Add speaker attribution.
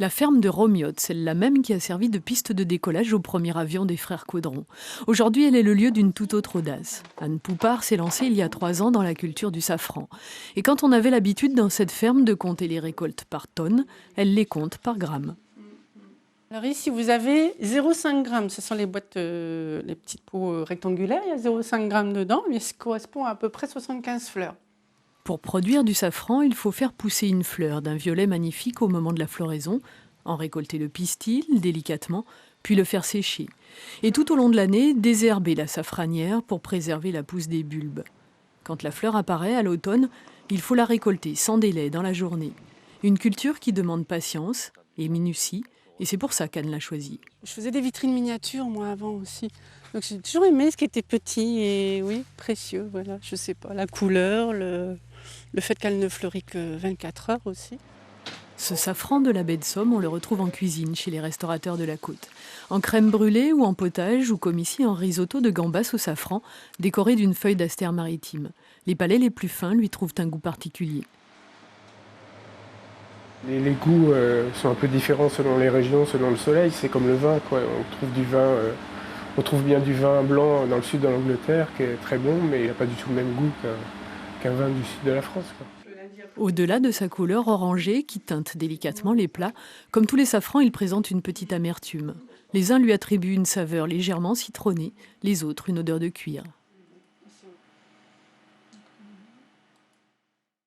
Speaker 1: La ferme de Romiotte, celle-là même qui a servi de piste de décollage au premier avion des frères Caudron. Aujourd'hui, elle est le lieu d'une toute autre audace. Anne Poupard s'est lancée il y a 3 ans dans la culture du safran. Et quand on avait l'habitude dans cette ferme de compter les récoltes par tonnes, elle les compte par grammes.
Speaker 2: Alors ici, vous avez 0,5 g. Ce sont les boîtes, les petites pots rectangulaires. Il y a 0,5 g dedans. Mais ça correspond à peu près 75 fleurs.
Speaker 1: Pour produire du safran, il faut faire pousser une fleur d'un violet magnifique au moment de la floraison, en récolter le pistil délicatement, puis le faire sécher. Et tout au long de l'année, désherber la safranière pour préserver la pousse des bulbes. Quand la fleur apparaît à l'automne, il faut la récolter sans délai dans la journée. Une culture qui demande patience et minutie, et c'est pour ça qu'Anne l'a choisie.
Speaker 2: Je faisais des vitrines miniatures, moi, avant aussi. Donc j'ai toujours aimé ce qui était petit et, oui, précieux. Voilà, je sais pas, la couleur, le fait qu'elle ne fleurit que 24 heures aussi.
Speaker 1: Ce safran de la baie de Somme, on le retrouve en cuisine chez les restaurateurs de la côte. En crème brûlée ou en potage, ou comme ici en risotto de gambas au safran, décoré d'une feuille d'astère maritime. Les palais les plus fins lui trouvent un goût particulier.
Speaker 3: Les goûts sont un peu différents selon les régions, selon le soleil. C'est comme le vin, quoi. On trouve bien du vin blanc dans le sud de l'Angleterre qui est très bon, mais il n'a pas du tout le même goût qu'un vin du sud de la France, quoi.
Speaker 1: Au-delà de sa couleur orangée qui teinte délicatement les plats, comme tous les safrans, il présente une petite amertume. Les uns lui attribuent une saveur légèrement citronnée, les autres une odeur de cuir.